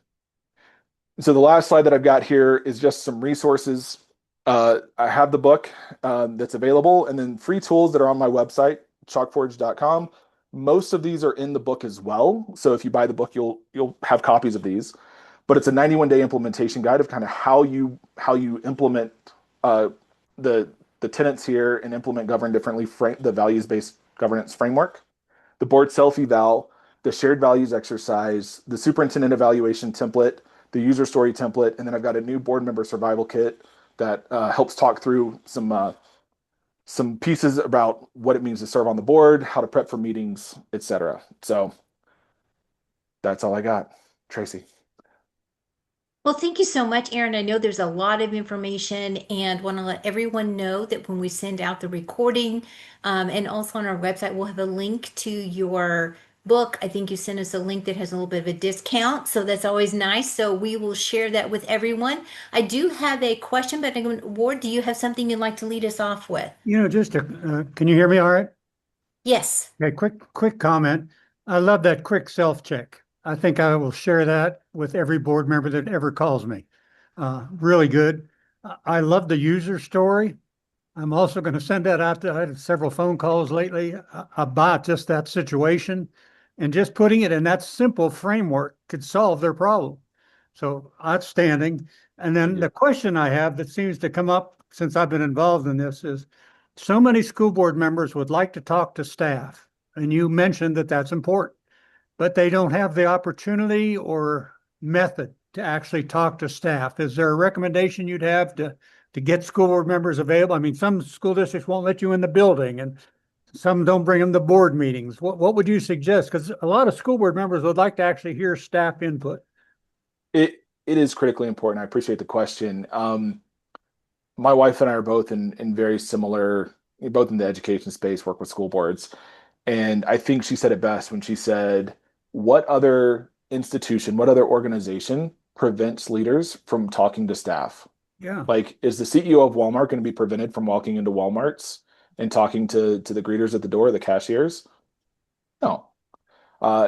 So the last slide that I've got here is just some resources. I have the book that's available, and then free tools that are on my website, chalkforge.com. Most of these are in the book as well. So if you buy the book, you'll have copies of these. But it's a 91-day implementation guide of kind of how you implement uh, the the tenets here and implement govern differently the values-based governance framework, the board self-eval, the shared values exercise, the superintendent evaluation template, the user story template, and then I've got a new board member survival kit that helps talk through some pieces about what it means to serve on the board, how to prep for meetings, etc. So that's all I got. Tracy. Well, thank you so much, Aaron. I know there's a lot of information and want to let everyone know that when we send out the recording, and also on our website, we'll have a link to your book. I think you sent us a link that has a little bit of a discount, so that's always nice. So we will share that with everyone. I do have a question, but Ward, do you have something you'd like to lead us off with? Can you hear me all right? Yes. Okay, quick comment. I love that quick self-check. I think I will share that with every board member that ever calls me. Really good. I love the user story. I'm also going to send that out I had several phone calls lately about just that situation, and just putting it in that simple framework could solve their problem. So outstanding. And then the question I have that seems to come up since I've been involved in this is so many school board members would like to talk to staff, and you mentioned that that's important, but they don't have the opportunity or method to actually talk to staff. Is there a recommendation you'd have to get school board members available? I mean, some school districts won't let you in the building, and some don't bring them to board meetings. What would you suggest? Because a lot of school board members would like to actually hear staff input. It is critically important. I appreciate the question. My wife and I are both in very similar, both in the education space, work with school boards. And I think she said it best when she said, what other institution, what other organization prevents leaders from talking to staff? Yeah. Like, is the CEO of Walmart going to be prevented from walking into Walmarts and talking to the greeters at the door, the cashiers? No.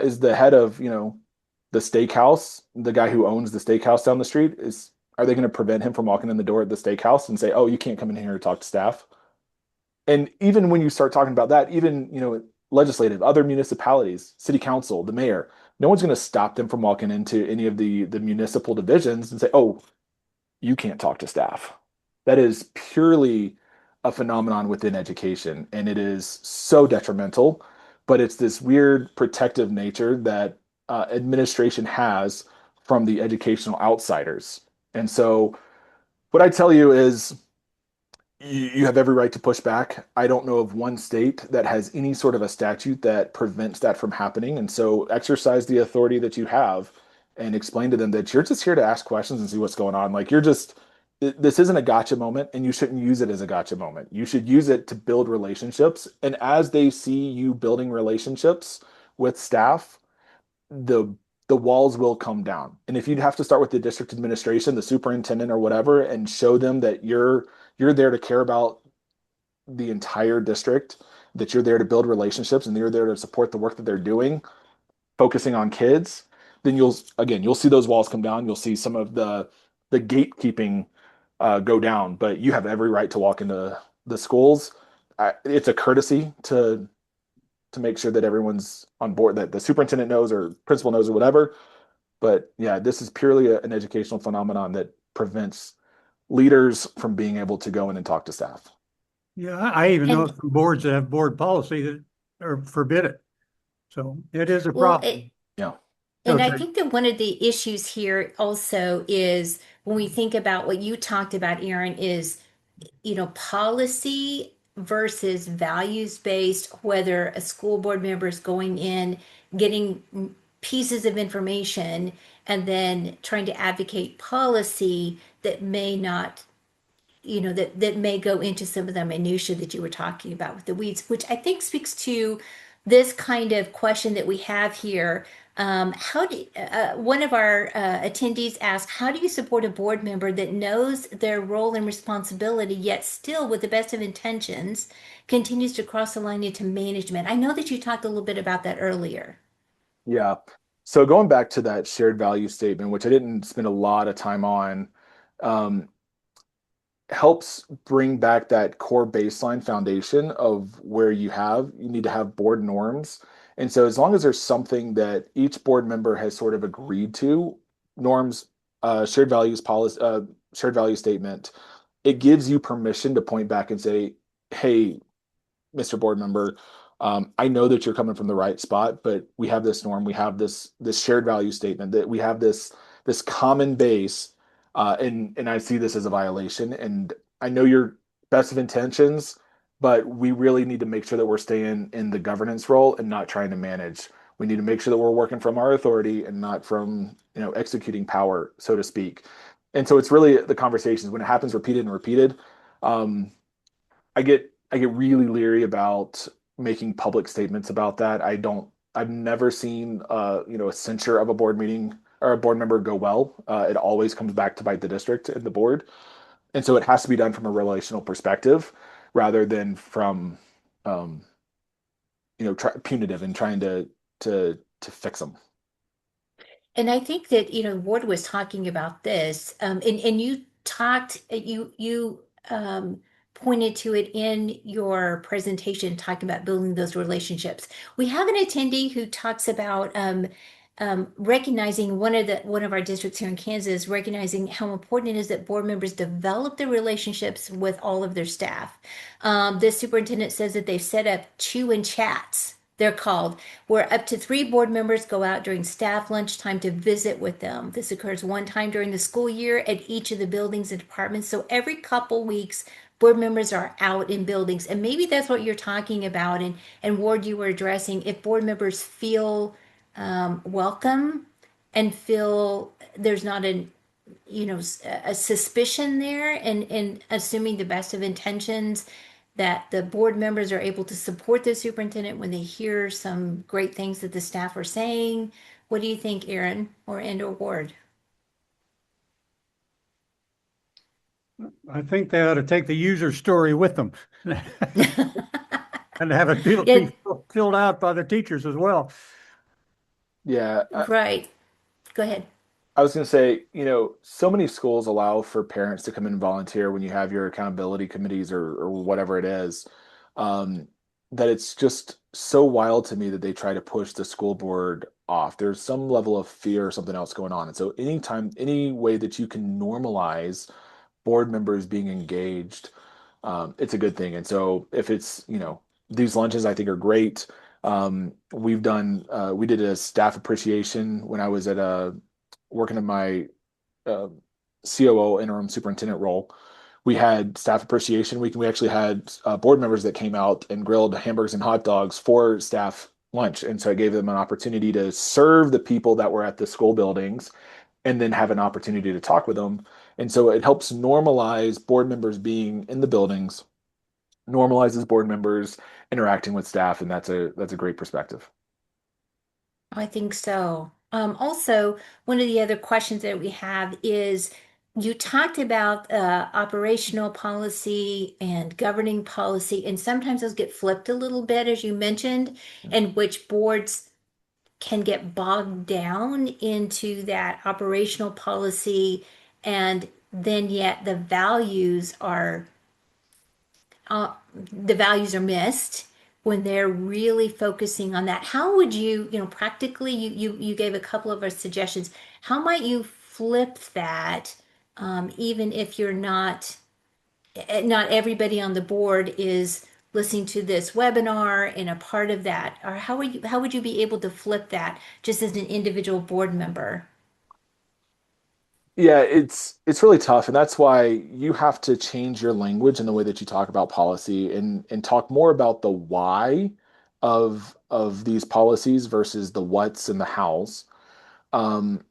Is the head of, the steakhouse, the guy who owns the steakhouse down the street, are they going to prevent him from walking in the door at the steakhouse and say, "Oh, you can't come in here and talk to staff"? And even when you start talking about that, even, legislative, other municipalities, city council, the mayor, no one's going to stop them from walking into any of the municipal divisions and say, "Oh, you can't talk to staff." That is purely a phenomenon within education, and it is so detrimental, but it's this weird protective nature that administration has from the educational outsiders. And so, what I tell you is you have every right to push back. I don't know of one state that has any sort of a statute that prevents that from happening. And so exercise the authority that you have and explain to them that you're just here to ask questions and see what's going on. Like this isn't a gotcha moment, and you shouldn't use it as a gotcha moment. You should use it to build relationships. And as they see you building relationships with staff, the the walls will come down. And if you'd have to start with the district administration, the superintendent or whatever, and show them that you're there to care about the entire district, that you're there to build relationships and you're there to support the work that they're doing, focusing on kids, then you'll see those walls come down. You'll see some of the gatekeeping go down. But you have every right to walk into the schools. It's a courtesy to make sure that everyone's on board, that the superintendent knows or principal knows or whatever. But yeah, this is purely an educational phenomenon that prevents leaders from being able to go in and talk to staff. Yeah, I even know And some boards that have board policy that are forbid it. So it is a well, problem. Yeah. and I Okay. think that one of the issues here also is when we think about what you talked about, Aaron, is policy versus values based, whether a school board member is going in, getting pieces of information, and then trying to advocate policy that may not that may go into some of the minutia that you were talking about with the weeds, which I think speaks to this kind of question that we have here. How do one of our attendees asked, how do you support a board member that knows their role and responsibility, yet still, with the best of intentions, continues to cross the line into management? I know that you talked a little bit about that earlier. Yeah. So going back to that shared value statement, which I didn't spend a lot of time on, um, helps bring back that core baseline foundation of where you need to have board norms. And so as long as there's something that each board member has sort of agreed to, norms, shared values policy, shared value statement, it gives you permission to point back and say, hey, Mr. Board Member, I know that you're coming from the right spot, but we have this norm, we have this shared value statement, that we have this common base, and I see this as a violation. And I know your best of intentions, but we really need to make sure that we're staying in the governance role and not trying to manage. We need to make sure that we're working from our authority and not from executing power, so to speak. And so it's really the conversations when it happens repeated and repeated. Um, I get really leery about making public statements about that. I've never seen a censure of a board meeting or a board member go well. It always comes back to bite the district and the board. And so it has to be done from a relational perspective rather than from um, punitive and trying to fix them. And I think that, Ward was talking about this, and you talked, pointed to it in your presentation, talking about building those relationships. We have an attendee who talks about recognizing one of our districts here in Kansas, recognizing how important it is that board members develop the relationships with all of their staff. This superintendent says that they've set up chew-in chats. They're called, where up to 3 board members go out during staff lunchtime to visit with them. This occurs one time during the school year at each of the buildings and departments. So every couple weeks, board members are out in buildings. And maybe that's what you're talking about. And Ward, you were addressing if board members feel welcome and feel there's not a suspicion there, and assuming the best of intentions, that the board members are able to support the superintendent when they hear some great things that the staff are saying. What do you think, Aaron or Ward? I think they ought to take the user story with them and have it Yeah, be filled out by the teachers as well. Yeah, right. Go ahead. I was going to say, so many schools allow for parents to come in and volunteer when you have your accountability committees or whatever it is, um, that it's just so wild to me that they try to push the school board off. There's some level of fear or something else going on. And so any way that you can normalize board members being engaged, it's a good thing. And so if it's, these lunches I think are great. We did a staff appreciation when I was working in my uh, COO interim superintendent role. We had staff appreciation week, and we actually had board members that came out and grilled hamburgers and hot dogs for staff lunch. And so it gave them an opportunity to serve the people that were at the school buildings and then have an opportunity to talk with them. And so it helps normalize board members being in the buildings, normalizes board members interacting with staff, and that's a great perspective. I think so. Also, one of the other questions that we have is you talked about operational policy and governing policy, and sometimes those get flipped a little bit, as you mentioned, and which boards can get bogged down into that operational policy, and then yet the values are missed when they're really focusing on that. How would practically, you gave a couple of our suggestions. How might you flip that, even if you're not everybody on the board is listening to this webinar and a part of that? Or how would you be able to flip that just as an individual board member? Yeah, it's really tough, and that's why you have to change your language and the way that you talk about policy and talk more about the why of these policies versus the what's and the hows. Um,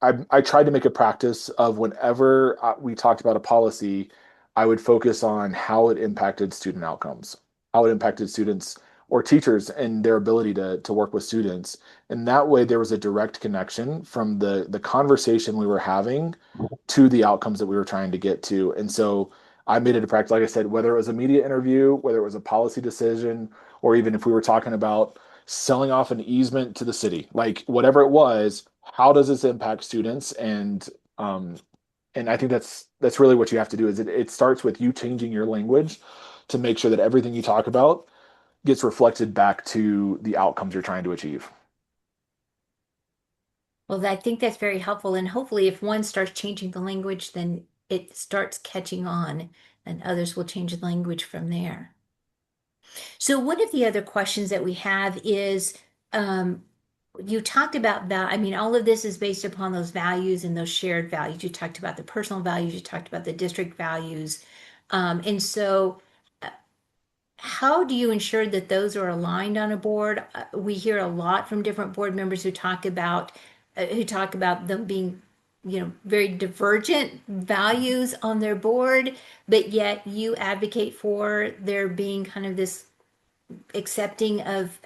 I tried to make a practice of whenever we talked about a policy, I would focus on how it impacted student outcomes, how it impacted students or teachers and their ability to work with students. And that way there was a direct connection from the conversation we were having to the outcomes that we were trying to get to. And so I made it a practice, like I said, whether it was a media interview, whether it was a policy decision, or even if we were talking about selling off an easement to the city, like whatever it was, how does this impact students? And I think that's really what you have to do is it starts with you changing your language to make sure that everything you talk about gets reflected back to the outcomes you're trying to achieve. Well, I think that's very helpful. And hopefully, if one starts changing the language, then it starts catching on, and others will change the language from there. So, one of the other questions that we have is um, you talked about that. I mean, all of this is based upon those values and those shared values. You talked about the personal values, you talked about the district values. And so, how do you ensure that those are aligned on a board? We hear a lot from different board members who talk about them being, very divergent values on their board, but yet you advocate for there being kind of this accepting of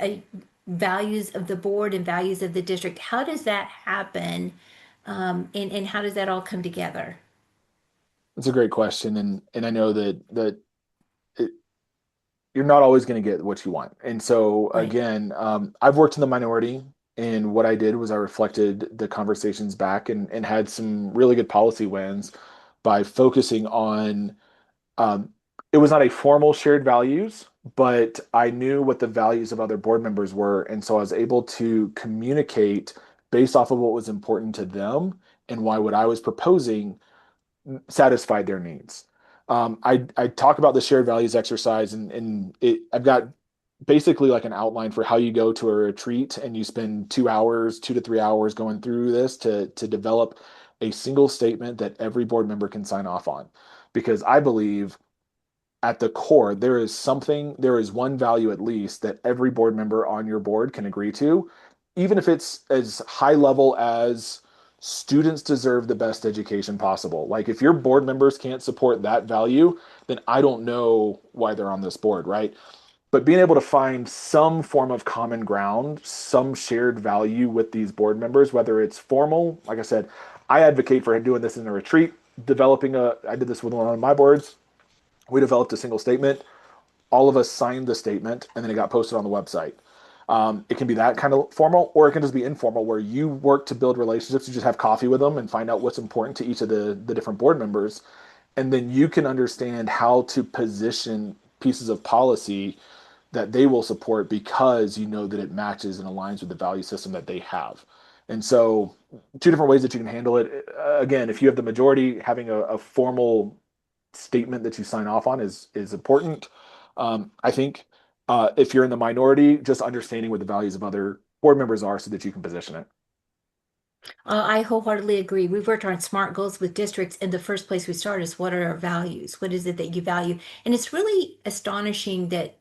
values of the board and values of the district. How does that happen? And how does that all come together? It's a great question, and I know that it, you're not always going to get what you want. And so Right. again, I've worked in the minority, and what I did was I reflected the conversations back and had some really good policy wins by focusing on um, it was not a formal shared values, but I knew what the values of other board members were. And so I was able to communicate based off of what was important to them and why what I was proposing satisfied their needs. I talk about the shared values exercise, and I've got basically like an outline for how you go to a retreat and you spend 2 hours, 2 to 3 hours going through this to develop a single statement that every board member can sign off on. Because I believe at the core, there is one value at least that every board member on your board can agree to, even if it's as high level as students deserve the best education possible. Like if your board members can't support that value, then I don't know why they're on this board, right? But being able to find some form of common ground, some shared value with these board members, whether it's formal, like I said, I advocate for doing this in a retreat, I did this with one of my boards. We developed a single statement. All of us signed the statement, and then it got posted on the website. It can be that kind of formal, or it can just be informal, where you work to build relationships. You just have coffee with them and find out what's important to each of the different board members, and then you can understand how to position pieces of policy that they will support because you know that it matches and aligns with the value system that they have. And so, two different ways that you can handle it. Again, if you have the majority, having a formal statement that you sign off on is important. I think if you're in the minority, just understanding what the values of other board members are so that you can position it. I wholeheartedly agree. We've worked on SMART goals with districts, and the first place we start is what are our values? What is it that you value? And it's really astonishing that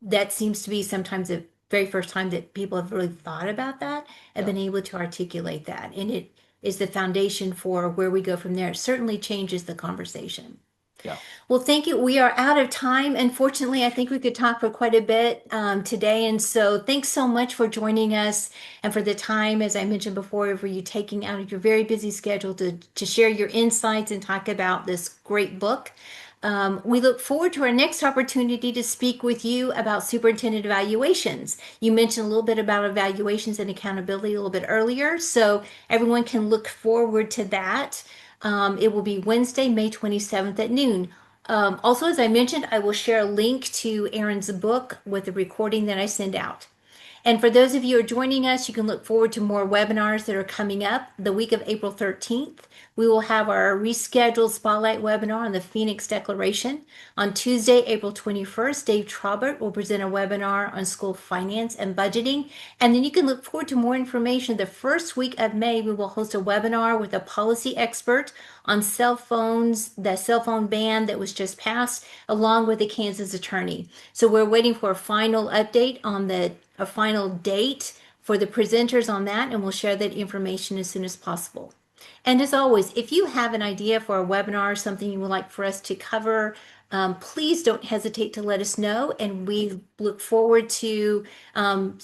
that seems to be sometimes the very first time that people have really thought about that and Yeah, been able to articulate that. And it is the foundation for where we go from there. It certainly changes the conversation. yeah. Well, thank you. We are out of time. Unfortunately, I think we could talk for quite a bit today. And so thanks so much for joining us and for the time, as I mentioned before, for you taking out of your very busy schedule to share your insights and talk about this great book. We look forward to our next opportunity to speak with you about superintendent evaluations. You mentioned a little bit about evaluations and accountability a little bit earlier, so everyone can look forward to that. It will be Wednesday, May 27th at noon. Also, as I mentioned, I will share a link to Aaron's book with the recording that I send out. And for those of you who are joining us, you can look forward to more webinars that are coming up. The week of April 13th, we will have our rescheduled Spotlight webinar on the Phoenix Declaration. On Tuesday, April 21st, Dave Trobert will present a webinar on school finance and budgeting. And then you can look forward to more information. The first week of May, we will host a webinar with a policy expert on cell phones, the cell phone ban that was just passed, along with a Kansas attorney. So we're waiting for a final update on a final date for the presenters on that, and we'll share that information as soon as possible. And as always, if you have an idea for a webinar or something you would like for us to cover, please don't hesitate to let us know. And we look forward to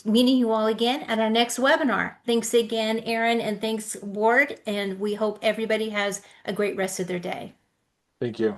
meeting you all again at our next webinar. Thanks again, Aaron, and thanks, Ward. And we hope everybody has a great rest of their day. Thank you.